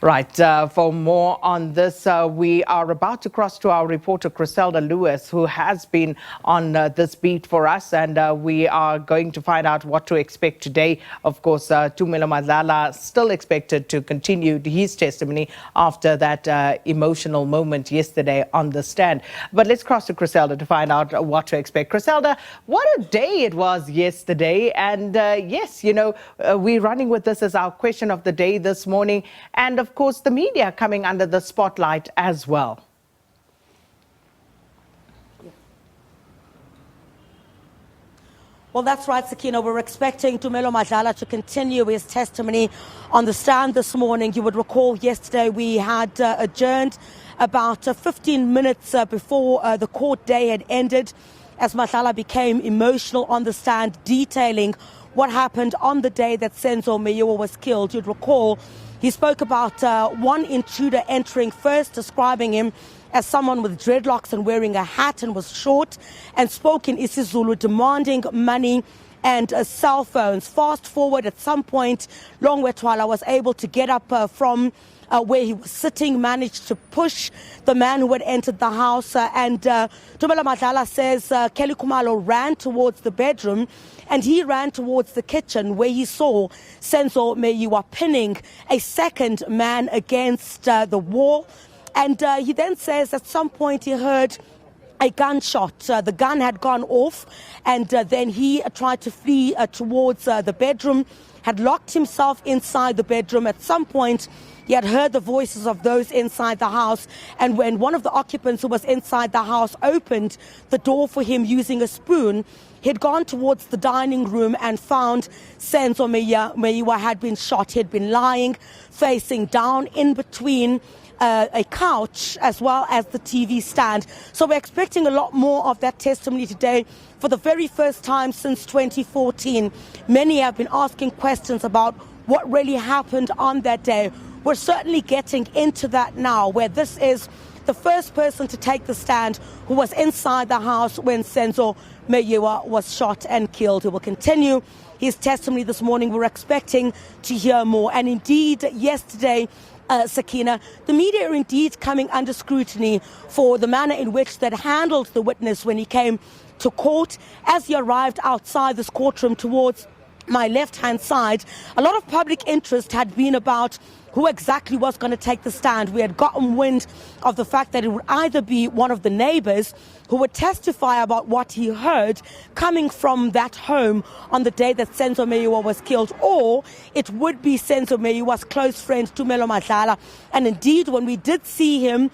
Right, for more on this, we are about to cross to our reporter Chriselda Lewis, who has been on this beat for us, and we are going to find out what to expect today. Of course, Tumelo Madlala still expected to continue his testimony after that emotional moment yesterday on the stand. But let's cross to Chriselda to find out what to expect. Chriselda, what a day it was yesterday, and yes, you know, we're running with this as our question of the day this morning, and of course, the media coming under the spotlight as well. Well, that's right, Sakina. We're expecting Tumelo Madlala to continue his testimony on the stand this morning. You would recall yesterday we had adjourned about 15 minutes before the court day had ended, as Madlala became emotional on the stand, detailing what happened on the day that Senzo Meyiwa was killed. You'd recall he spoke about one intruder entering first, describing him as someone with dreadlocks and wearing a hat, and was short, and spoke in isiZulu, demanding money and cell phones. Fast forward, at some point, Longwetwala was able to get up from where he was sitting, managed to push the man who had entered the house, and Tumelo Madlala says Kelly Khumalo ran towards the bedroom, and he ran towards the kitchen where he saw Senzo Meyiwa pinning a second man against the wall. And he then says at some point he heard a gunshot. The gun had gone off, and then he tried to flee towards the bedroom, had locked himself inside the bedroom. At some point, he had heard the voices of those inside the house, and when one of the occupants who was inside the house opened the door for him using a spoon, he'd gone towards the dining room and found Senzo Meyiwa had been shot. He'd been lying facing down in between a couch as well as the TV stand. So we're expecting a lot more of that testimony today. For the very first time since 2014, many have been asking questions about what really happened on that day. We're certainly getting into that now, where this is the first person to take the stand who was inside the house when Senzo Meyiwa was shot and killed. He will continue his testimony this morning. We're expecting to hear more. And indeed, yesterday, Sakina, the media are indeed coming under scrutiny for the manner in which they handled the witness when he came to court. As he arrived outside this courtroom towards my left-hand side, a lot of public interest had been about who exactly was going to take the stand. We had gotten wind of the fact that it would either be one of the neighbors who would testify about what he heard coming from that home on the day that Senzo Meyiwa was killed, or it would be Senzo Meyiwa's close friend Tumelo Madlala. And indeed, when we did see him,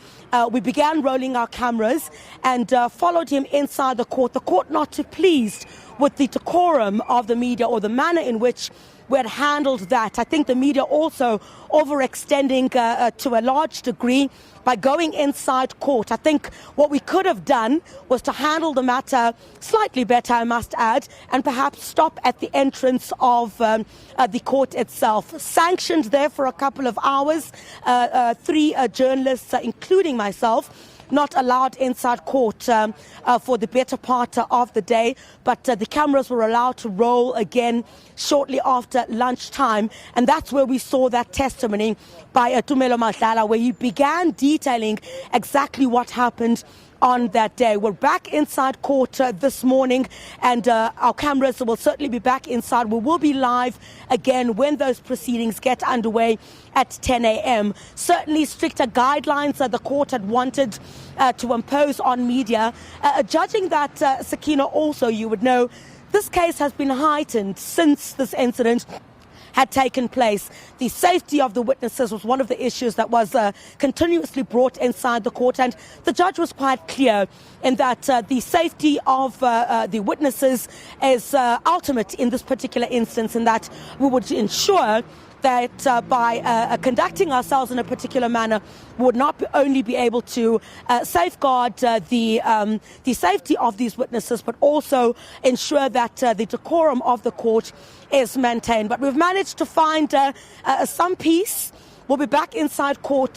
we began rolling our cameras and followed him inside the court not too pleased with the decorum of the media or the manner in which we had handled that. I think the media also overextending to a large degree by going inside court. I think what we could have done was to handle the matter slightly better, I must add, and perhaps stop at the entrance of the court itself. Sanctioned there for a couple of hours, 3 journalists, including myself, not allowed inside court for the better part of the day, but the cameras were allowed to roll again shortly after lunchtime, and that's where we saw that testimony by Tumelo Madlala, where he began detailing exactly what happened on that day. We're back inside court this morning, and our cameras will certainly be back inside. We will be live again when those proceedings get underway at 10 a.m. Certainly stricter guidelines that the court had wanted to impose on media. Judging that, Sakina, also, you would know, this case has been heightened since this incident had taken place. The safety of the witnesses was one of the issues that was continuously brought inside the court, and the judge was quite clear in that the safety of the witnesses is ultimate in this particular instance, and that we would ensure that by conducting ourselves in a particular manner, we would not only be able to safeguard the safety of these witnesses, but also ensure that the decorum of the court is maintained. But we've managed to find some peace. We'll be back inside court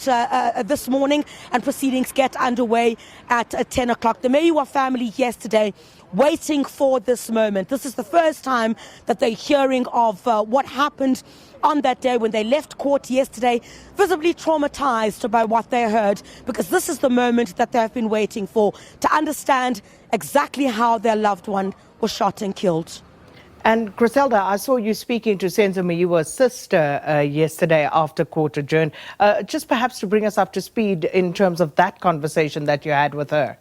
this morning, and proceedings get underway at 10 o'clock. The Meyiwa family yesterday waiting for this moment. This is the first time that they're hearing of what happened on that day when they left court yesterday, visibly traumatized by what they heard, because this is the moment that they have been waiting for, to understand exactly how their loved one was shot and killed. And Chriselda, I saw you speaking to Senzo Meyiwa's sister yesterday after court adjourned. Just perhaps to bring us up to speed in terms of that conversation that you had with her.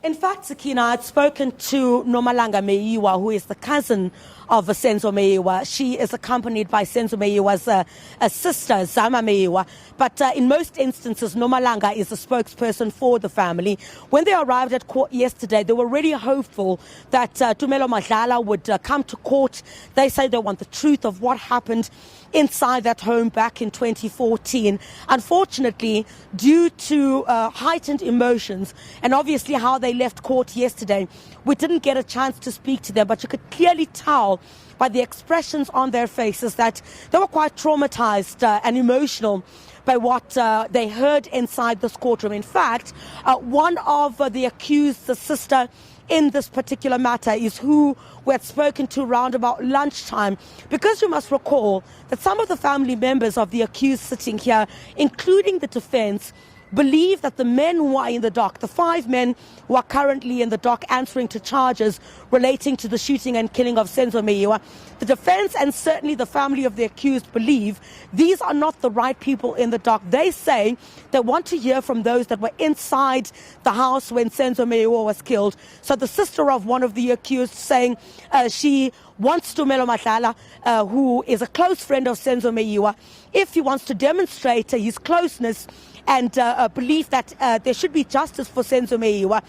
In fact, Sakina, I'd spoken to Nomalanga Meyiwa, who is the cousin of Senzo Meyiwa. She is accompanied by Senzo Meyiwa's sister, Zama Meyiwa. But in most instances, Nomalanga is a spokesperson for the family. When they arrived at court yesterday, they were really hopeful that Tumelo Madlala would come to court. They say they want the truth of what happened inside that home back in 2014. Unfortunately, due to heightened emotions and obviously how they left court yesterday, we didn't get a chance to speak to them, but you could clearly tell by the expressions on their faces that they were quite traumatized and emotional by what they heard inside this courtroom. In fact, one of the accused, the sister in this particular matter, is who we had spoken to around about lunchtime, because you must recall that some of the family members of the accused sitting here, including the defense, believe that the men who are in the dock, the 5 men who are currently in the dock answering to charges relating to the shooting and killing of Senzo Meyiwa, the defense and certainly the family of the accused believe these are not the right people in the dock. They say they want to hear from those that were inside the house when Senzo Meyiwa was killed. So the sister of one of the accused saying she wants Tumelo Madlala, who is a close friend of Senzo Meyiwa, if he wants to demonstrate his closeness and belief that there should be justice for Senzo Meyiwa.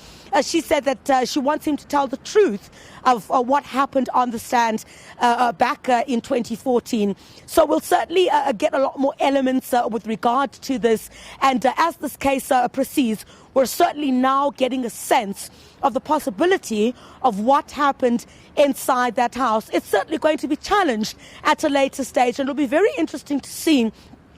She said that she wants him to tell the truth of what happened on the stand back in 2014. So we'll certainly get a lot more elements with regard to this. And as this case proceeds, we're certainly now getting a sense of the possibility of what happened inside that house. It's certainly going to be challenged at a later stage, and it'll be very interesting to see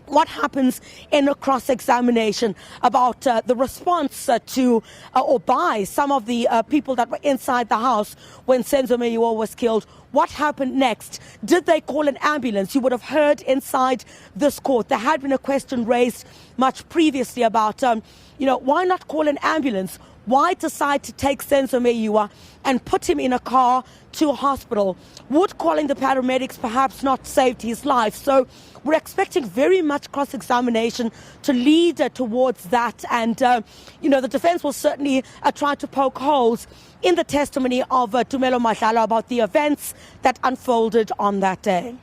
what happens in a cross-examination about the response to or by some of the people that were inside the house when Senzo Meyiwa was killed. What happened next? Did they call an ambulance? You would have heard inside this court there had been a question raised much previously about, why not call an ambulance? Why decide to take Senzo Meyiwa and put him in a car to a hospital? Would calling the paramedics perhaps not saved his life? So we're expecting very much cross-examination to lead towards that. And, the defense will certainly try to poke holes in the testimony of Tumelo Madlala about the events that unfolded on that day.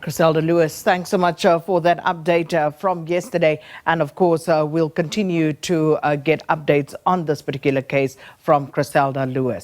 Chriselda Lewis, thanks so much for that update from yesterday. And of course, we'll continue to get updates on this particular case from Chriselda Lewis.